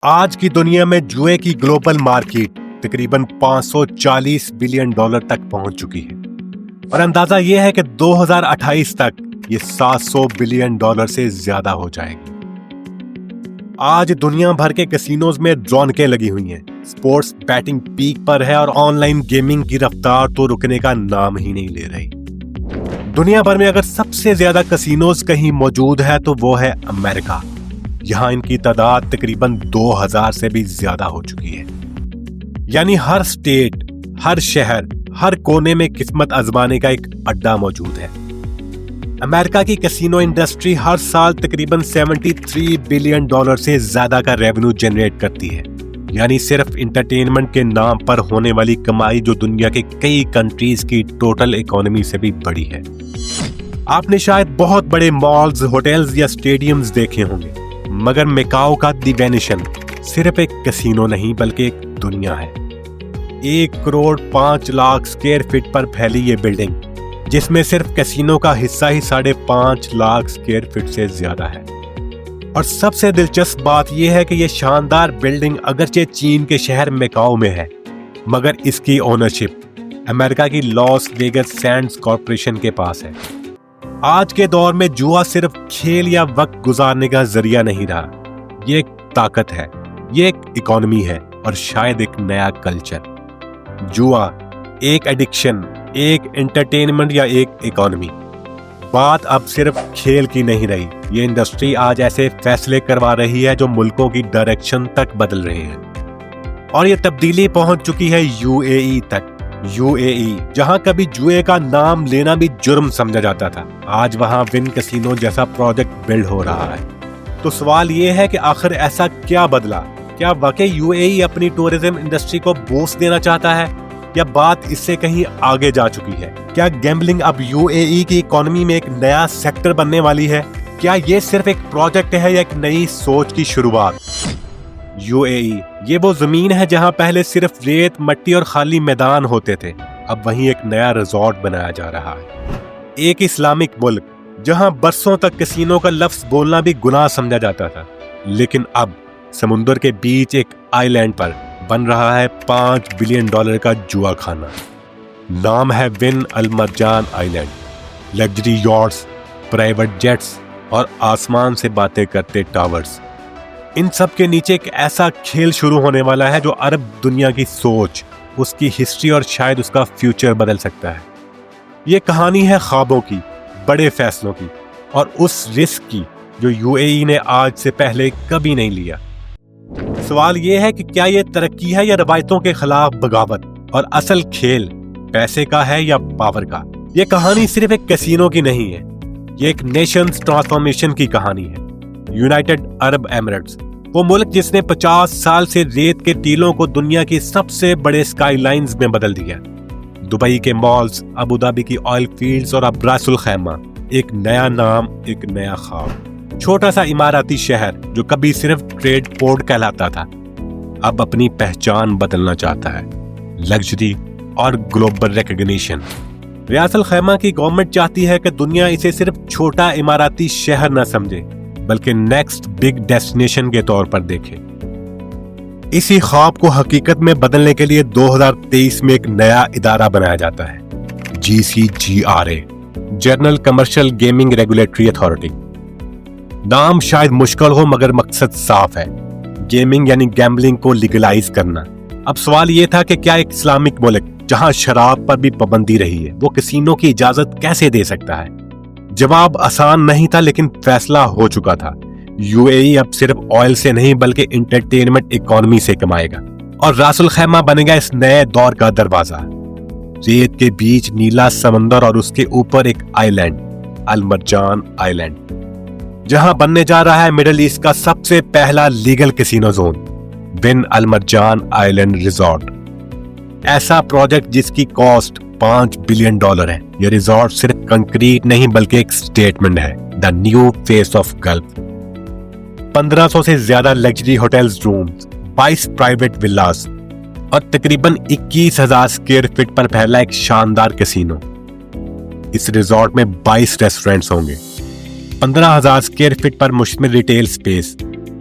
آج کی دنیا میں جوئے کی گلوبل مارکیٹ تقریباً $540 بلین تک پہنچ چکی ہے اور اندازہ یہ ہے کہ 2028 تک یہ $700 بلین سے زیادہ ہو جائے گی۔ آج دنیا بھر کے کسینوز میں رونقیں لگی ہوئی ہیں، سپورٹس بیٹنگ پیک پر ہے اور آن لائن گیمنگ کی رفتار تو رکنے کا نام ہی نہیں لے رہی۔ دنیا بھر میں اگر سب سے زیادہ کسینوز کہیں موجود ہے تو وہ ہے امریکہ۔ یہاں ان کی تعداد تقریباً 2000 سے بھی زیادہ ہو چکی ہے۔ یعنی ہر سٹیٹ، ہر شہر، ہر کونے میں قسمت آزمانے کا ایک اڈا موجود ہے۔ امریکہ کی کسینو انڈسٹری ہر سال تقریباً $73 بلین سے زیادہ کا ریونیو جنریٹ کرتی ہے۔ یعنی صرف انٹرٹینمنٹ کے نام پر ہونے والی کمائی جو دنیا کے کئی کنٹریز کی ٹوٹل اکانومی سے بھی بڑی ہے۔ آپ نے شاید بہت بڑے مالز، ہوٹلز یا سٹیڈیمز دیکھے ہوں گے، مگر میکاؤ کا دی وینیشن صرف ایک کسینو نہیں بلکہ ایک دنیا ہے۔ 1.5 کروڑ اسکوائر فٹ پر پھیلی یہ بلڈنگ، جس میں صرف کسینو کا حصہ ہی 5.5 لاکھ اسکوائر فٹ سے زیادہ ہے۔ اور سب سے دلچسپ بات یہ ہے کہ یہ شاندار بلڈنگ اگرچہ چین کے شہر میکاؤ میں ہے، مگر اس کی اونرشپ امریکہ کی لاس ویگس سینڈز کارپوریشن کے پاس ہے۔ آج کے دور میں جوا صرف کھیل یا وقت گزارنے کا ذریعہ نہیں رہا، یہ ایک طاقت ہے، یہ ایک اکانومی ہے اور شاید ایک نیا کلچر۔ جوا ایک ایڈکشن، ایک انٹرٹینمنٹ یا ایک اکانومی۔ بات اب صرف کھیل کی نہیں رہی، یہ انڈسٹری آج ایسے فیصلے کروا رہی ہے جو ملکوں کی ڈائریکشن تک بدل رہے ہیں۔ اور یہ تبدیلی پہنچ چکی ہے UAE تک۔ UAE جہاں کبھی جوئے کا نام لینا بھی جرم سمجھا جاتا تھا، آج وہاں ون کسینو جیسا پروجیکٹ بلڈ ہو رہا ہے۔ تو سوال یہ ہے کہ آخر ایسا کیا بدلا؟ کیا واقعی UAE اپنی ٹورزم انڈسٹری کو بوسٹ دینا چاہتا ہے یا بات اس سے کہیں آگے جا چکی ہے؟ کیا گیمبلنگ اب UAE کی اکانومی میں ایک نیا سیکٹر بننے والی ہے؟ کیا یہ صرف ایک پروجیکٹ ہے یا ایک نئی سوچ کی شروعات؟ UAE یہ وہ زمین ہے جہاں پہلے صرف ریت، مٹی اور خالی میدان ہوتے تھے، اب وہیں ایک نیا ریزورٹ بنایا جا رہا ہے۔ ایک اسلامک ملک جہاں برسوں تک کسینو کا لفظ بولنا بھی گناہ سمجھا جاتا تھا، لیکن اب سمندر کے بیچ ایک آئی لینڈ پر بن رہا ہے $5 بلین کا جوا خانہ۔ نام ہے ون المرجان آئی لینڈ۔ لگژری یاٹس، پرائیویٹ جیٹس اور آسمان سے باتیں کرتے ٹاورز، ان سب کے نیچے ایک ایسا کھیل شروع ہونے والا ہے جو عرب دنیا کی سوچ، اس کی ہسٹری اور شاید اس کا فیوچر بدل سکتا ہے۔ یہ کہانی ہے خوابوں کی، بڑے فیصلوں کی اور اس رسک کی جو UAE نے آج سے پہلے کبھی نہیں لیا۔ سوال یہ ہے کہ کیا یہ ترقی ہے یا روایتوں کے خلاف بغاوت، اور اصل کھیل پیسے کا ہے یا پاور کا؟ یہ کہانی صرف ایک کسینو کی نہیں ہے، یہ ایک نیشنز ٹرانسفارمیشن کی کہانی ہے۔ یونائٹڈ عرب ایمریٹس، وہ ملک جس نے 50 سال سے ریت کے ٹیلوں کو دنیا کی سب سے بڑے اسکائی لائنز میں بدل دیا۔ دبئی کے مالز، ابوظہبی کی آئل فیلڈز اور اب راس الخیمہ، ایک نیا نام، ایک نیا خواب۔ چھوٹا سا اماراتی شہر جو کبھی صرف ٹریڈ پورٹ کہلاتا تھا، اب اپنی پہچان بدلنا چاہتا ہے، لگژری اور گلوبل ریکگنیشن۔ راس الخیمہ کی گورنمنٹ چاہتی ہے کہ دنیا اسے صرف چھوٹا اماراتی شہر نہ سمجھے بلکہ نیکسٹ بگ ڈیسٹینیشن کے طور پر دیکھے۔ اسی خواب کو حقیقت میں بدلنے کے لیے 2023 میں ایک نیا ادارہ بنایا جاتا ہے، GCGRA، general commercial gaming regulatory authority. نام شاید مشکل ہو مگر مقصد صاف ہے، گیمنگ یعنی گیمبلنگ کو لیگلائز کرنا۔ اب سوال یہ تھا کہ کیا ایک اسلامک ملک جہاں شراب پر بھی پابندی رہی ہے، وہ کسینو کی اجازت کیسے دے سکتا ہے؟ جواب آسان نہیں تھا لیکن فیصلہ ہو چکا تھا۔ UAE اب صرف آئل سے نہیں بلکہ انٹرٹینمنٹ اکانومی سے کمائے گا، اور راس الخیمہ بنے گا اس نئے دور کا دروازہ۔ ریت کے بیچ نیلا سمندر اور اس کے اوپر ایک آئی لینڈ، المرجان آئی لینڈ، جہاں بننے جا رہا ہے مڈل ایسٹ کا سب سے پہلا لیگل کسینو زون، ون المرجان آئی لینڈ ریزورٹ۔ ایسا پروجیکٹ جس کی کاسٹ $5 بلین ہے۔ یہ ریزورٹ صرف کنکریٹ نہیں بلکہ ایک سٹیٹمنٹ ہے، the new face of Gulf. 1500 سے زیادہ luxury hotels rooms, 22 private villas اور تقریباً 21,000 اسکوائر فٹ پر پھیلا ایک شاندار کسینو۔ اس ریزورٹ میں 22 ریسٹورینٹس ہوں گے، 15,000 اسکوائر فٹ پر مشتمل ریٹیل سپیس